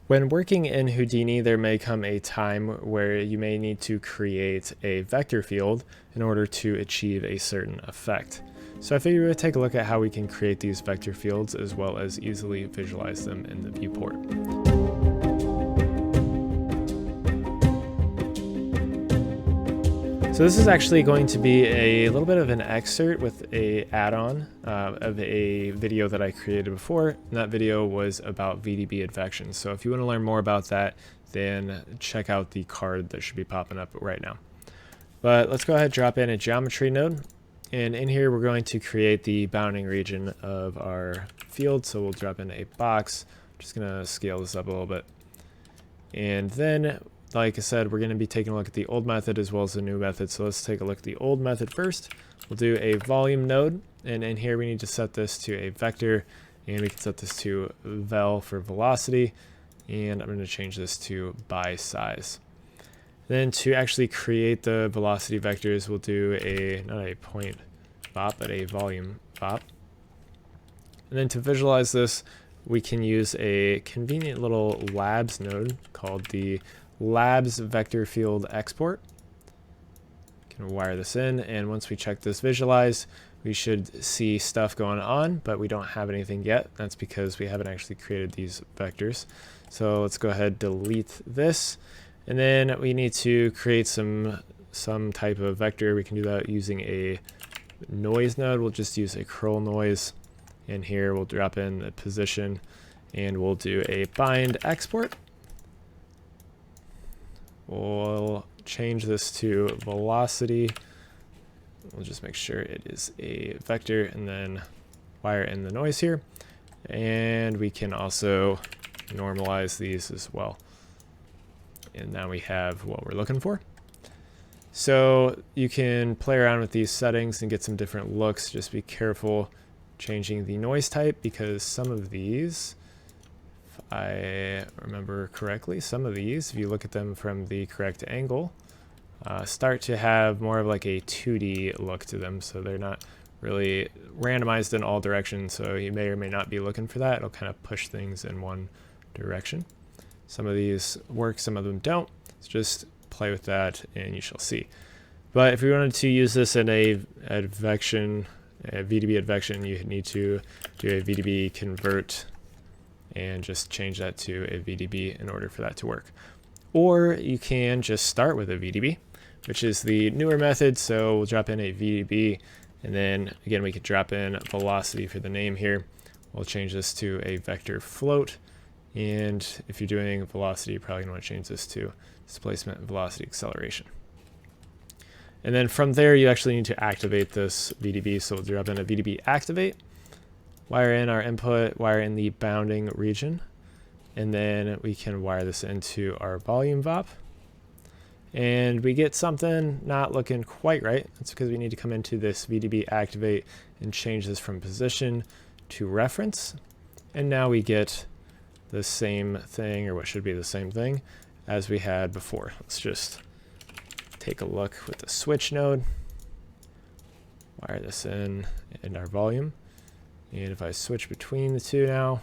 When working in Houdini, there may come a time where you may need to create a vector field in order to achieve a certain effect. So I figured we'd take a look at how we can create these vector fields as well as easily visualize them in the viewport. So this is actually going to be a little bit of an excerpt with a add-on of a video that I created before. And that video was about VDB advection. So if you want to learn more about that, then check out the card that should be popping up right now. But let's go ahead and drop in a geometry node. And in here, we're going to create the bounding region of our field. So we'll drop in a box. I'm just going to scale this up a little bit. And then, like I said, we're going to be taking a look at the old method as well as the new method. So let's take a look at the old method first. We'll do a volume node. And in here, we need to set this to a vector. And we can set this to vel for velocity. And I'm going to change this to by size. Then to actually create the velocity vectors, we'll do not a point vop, but a volume vop. And then to visualize this, we can use a convenient little labs node called the labs vector field export. You can wire this in, and once we check this visualize, we should see stuff going on, but we don't have anything yet. That's because we haven't actually created these vectors. So let's go ahead, delete this. And then we need to create some type of vector. We can do that using a noise node. We'll just use a curl noise. And here we'll drop in the position and we'll do a bind export. We'll change this to velocity. We'll just make sure it is a vector and then wire in the noise here. And we can also normalize these as well. And now we have what we're looking for. So you can play around with these settings and get some different looks. Just be careful changing the noise type because some of these, if I remember correctly, some of these, if you look at them from the correct angle, start to have more of like a 2D look to them. So they're not really randomized in all directions. So you may or may not be looking for that. It'll kind of push things in one direction. Some of these work, some of them don't. So just play with that and you shall see. But if we wanted to use this in a VDB advection, you need to do a VDB convert and just change that to a VDB in order for that to work. Or you can just start with a VDB, which is the newer method. So we'll drop in a VDB and then again, we could drop in velocity for the name here. We'll change this to a vector float. And if you're doing velocity, you're probably going to want to change this to displacement velocity acceleration. And then from there, you actually need to activate this VDB. So we'll drop in a VDB activate, wire in our input, wire in the bounding region, and then we can wire this into our volume VOP. And we get something not looking quite right. That's because we need to come into this VDB activate and change this from position to reference. And now we get the same thing, or what should be the same thing as we had before. Let's just take a look with the switch node, wire this in our volume. And if I switch between the two now,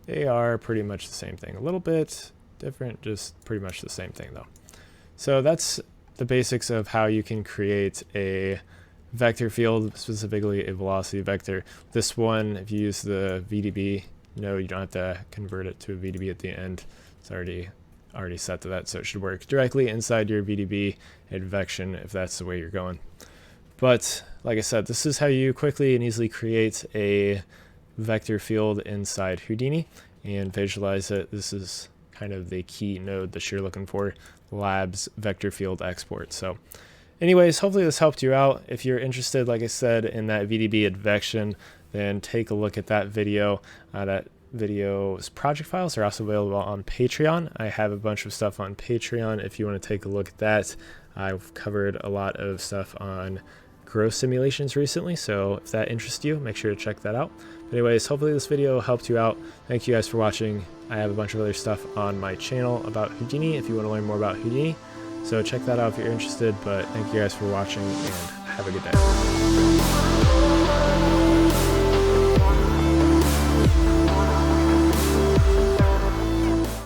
they are pretty much the same thing. A little bit different, just pretty much the same thing though. So that's the basics of how you can create a vector field, specifically a velocity vector. This one, if you use the VDB node, you don't have to convert it to a VDB at the end. It's already set to that, so it should work directly inside your VDB advection if that's the way you're going. But like I said, this is how you quickly and easily create a vector field inside Houdini and visualize it. This is kind of the key node that you're looking for, labs vector field export. So anyways, hopefully this helped you out. If you're interested, like I said, in that VDB advection, then take a look at that video. That video's project files are also available on Patreon. I have a bunch of stuff on Patreon if you want to take a look at that. I've covered a lot of stuff on growth simulations recently, so if that interests you, make sure to check that out. But anyways, hopefully this video helped you out. Thank you guys for watching. I have a bunch of other stuff on my channel about Houdini if you want to learn more about Houdini. So check that out if you're interested, but thank you guys for watching and have a good day.